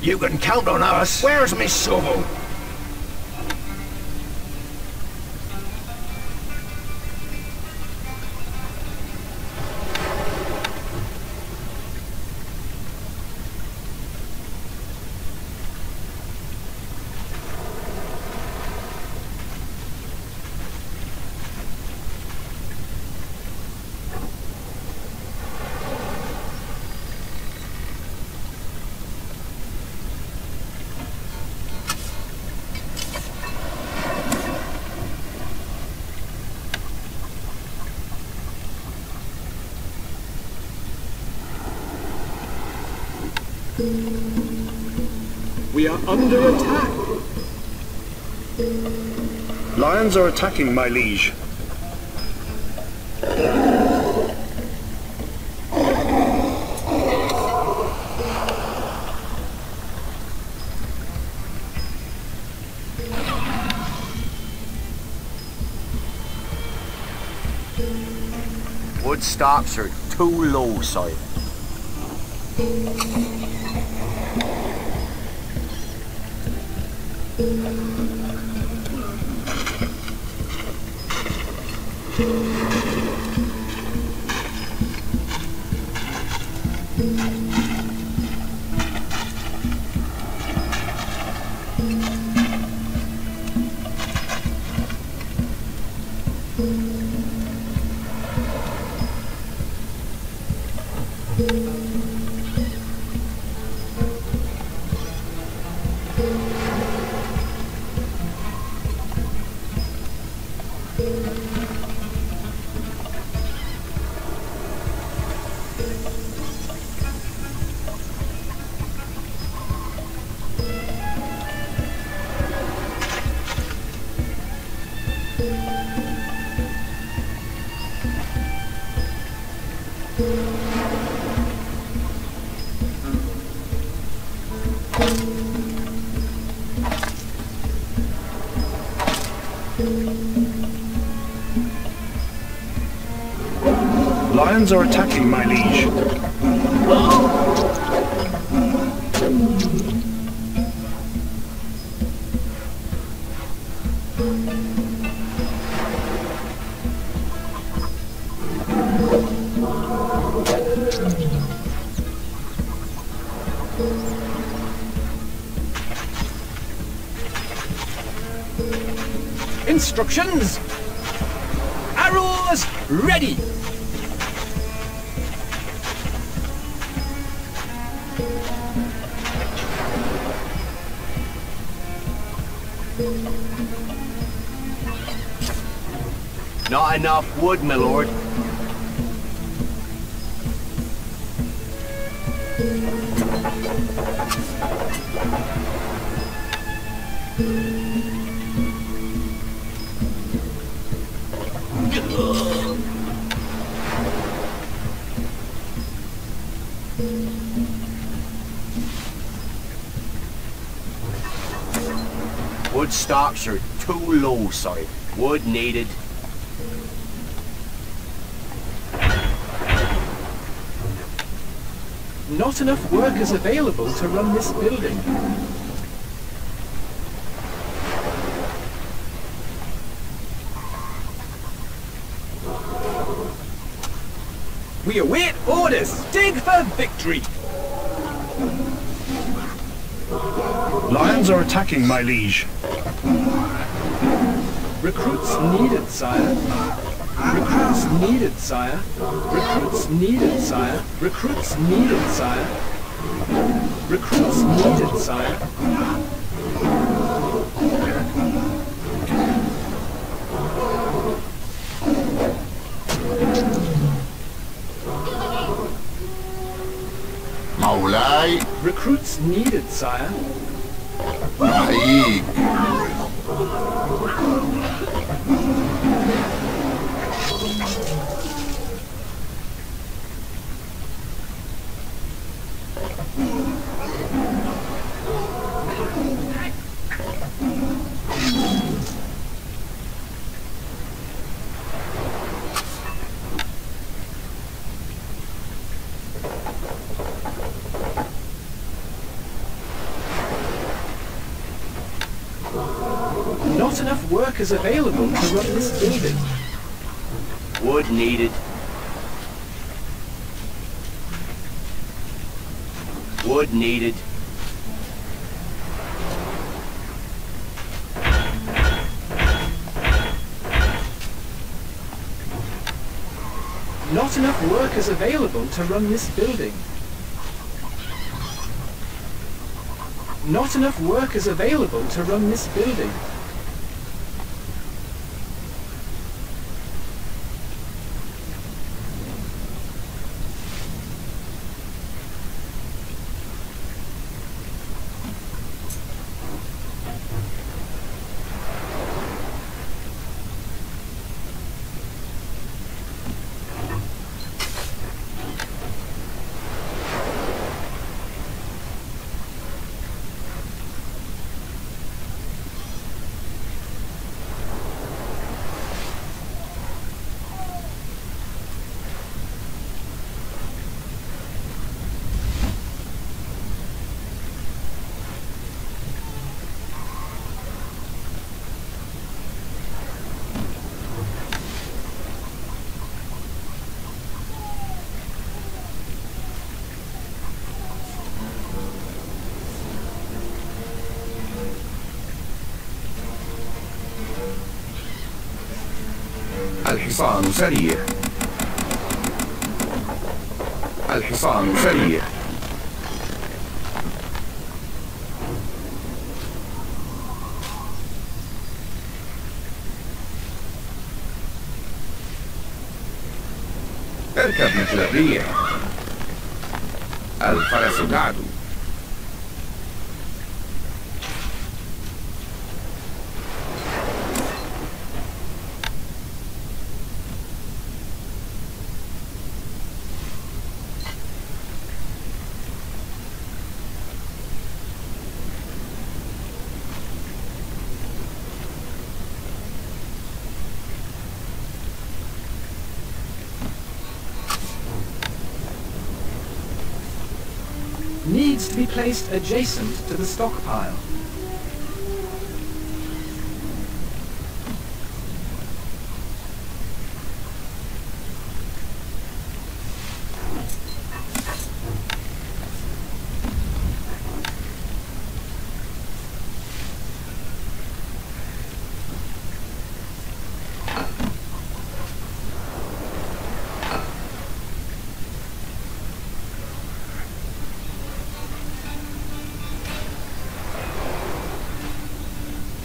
You can count on us. Where's me shovel? We are under attack. Lions are attacking, my liege. Wood stocks are too low, sire. Lions are attacking, my liege. Instructions! Arrows ready! Not enough wood, my lord. Wood stocks are too low, sorry. Wood needed. Not enough workers available to run this building. We await orders! Dig for victory! Lions are attacking, my liege. Recruits needed, sire. Recruits needed, sire. Recruits needed, sire. Recruits needed, sire. Recruits needed, sire. مولاي. Recruits needed, sire. أحييك. enough workers available to run this building? Wood needed. Wood needed. Not enough workers available to run this building. Not enough workers available to run this building. الحصان سريع. الحصان سريع. اركب مثل الريح. الفرس تعدو. Needs to be placed adjacent to the stockpile.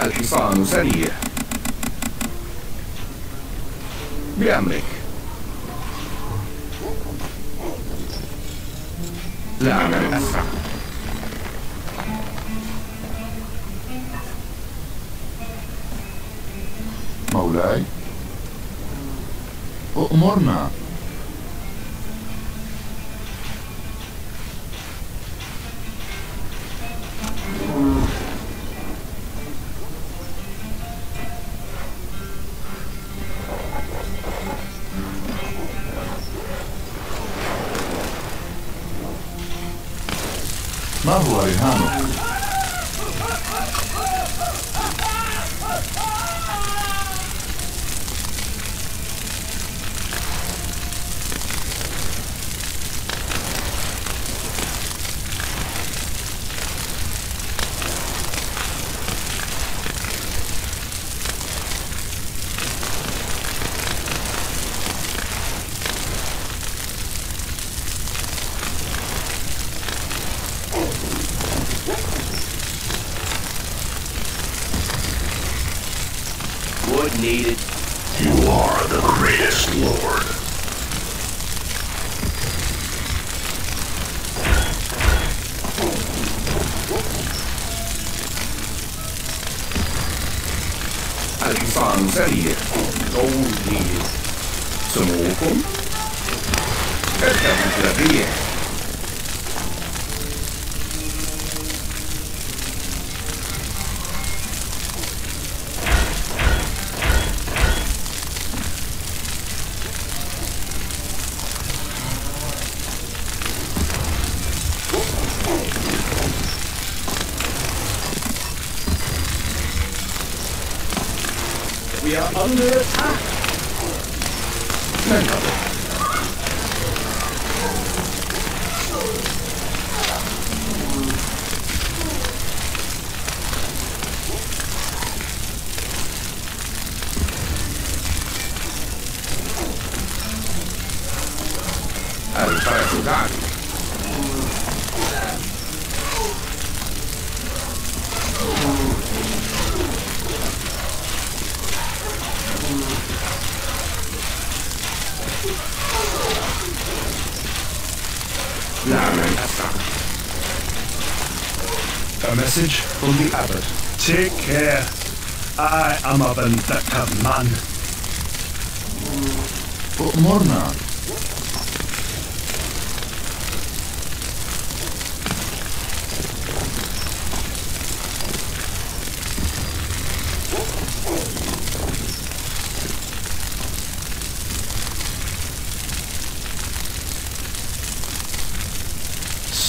الحصان سريع. بأمرك. لا أنا أسرع. مولاي أؤمرنا. ما هو رهانك؟ Wood needed. You are the greatest lord. الحصان سريع. Gold needed. سموكم. اركب مثل الريح. under attack. ننتظر. الفرس تعدو. نعمل أسرع. A message from the abbot. Take care. I am a vindictive man. أؤمرنا.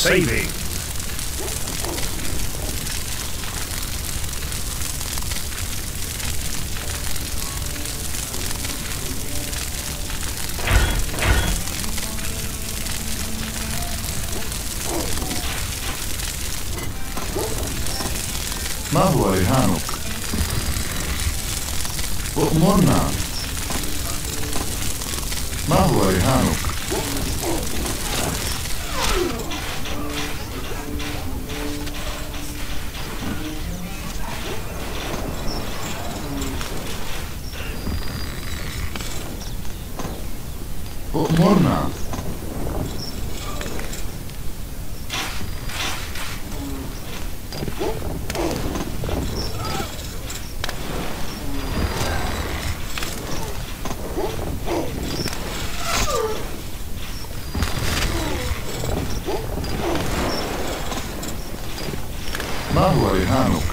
Saving. ما هو رهانك؟ أؤمرنا. ما هو رهانك؟ أؤمرنا. ما هو رهانك؟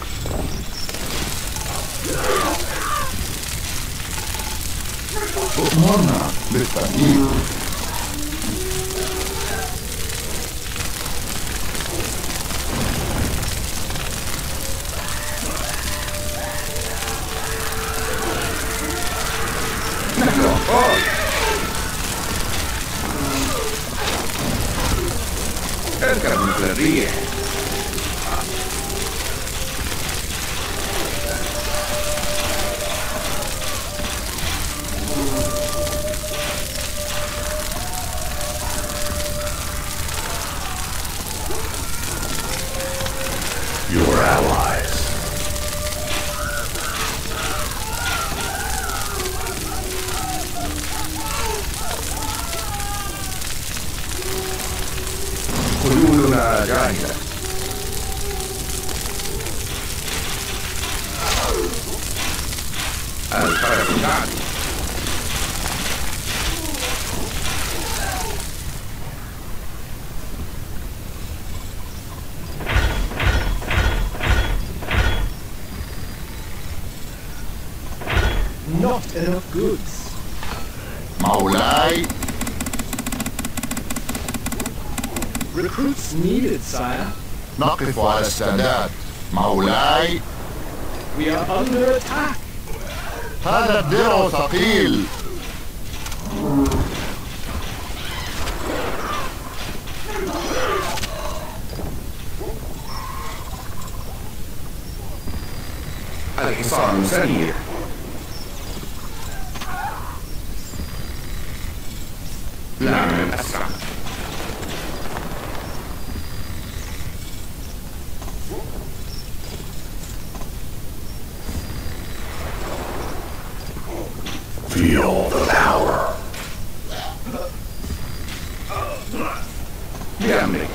أؤمرنا بالتأكيد. اركب مثل الريح. Your allies. خيولنا جاهزة. الفرس تعدو. Not enough goods. مولاي. Recruits needed, sire. نقف على استعداد. مولاي. We are under attack. هذا الدرع ثقيل. الحصان سريع. نعمل أسرع. Feel the power. بأمرك.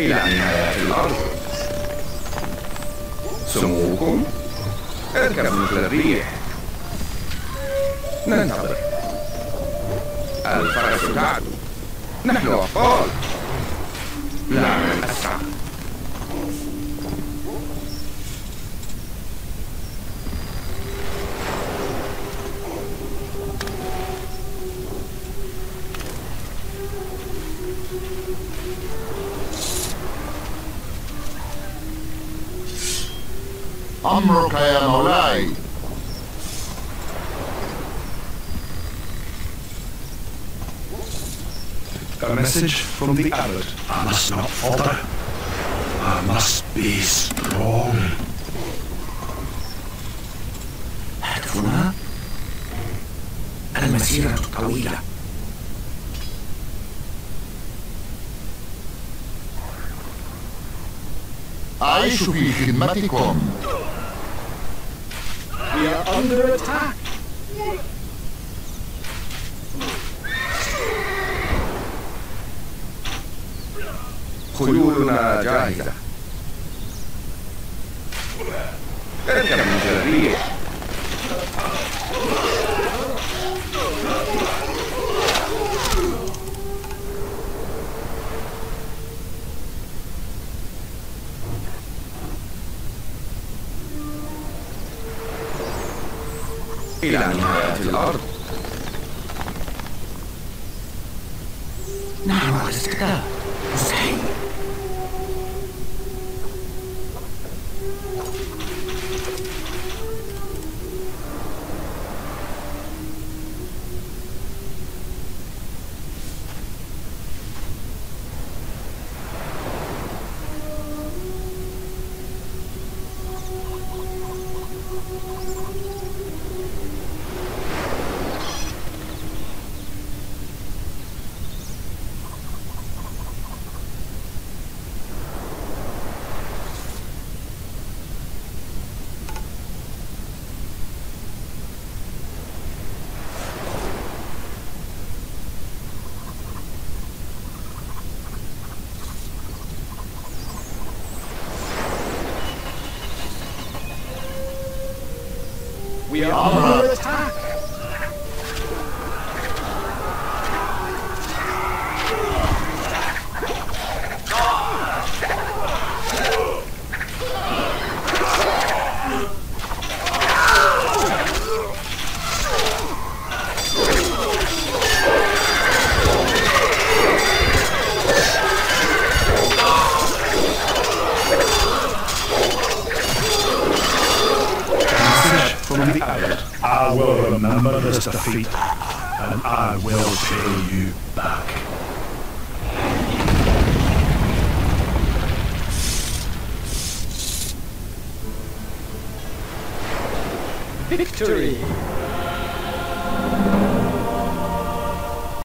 إلى نهاية الأرض. سموكم. اركب مثل الريح. ننتظر. الفرس تعدو. نحن أبطال. نعمل أسرع. أمرك يا مولاي. A message from the abbot. I must not falter. I must be strong. هدفنا المسيرة طويلة. أعيش في خدمتكم. We are under attack. خيولنا جاهزة. اركب مثل الريح. إلى نهاية الأرض. نحن على استعداد. مستحيل. We are under attack. From the abbot. I will remember this defeat, and I will pay you back. Victory!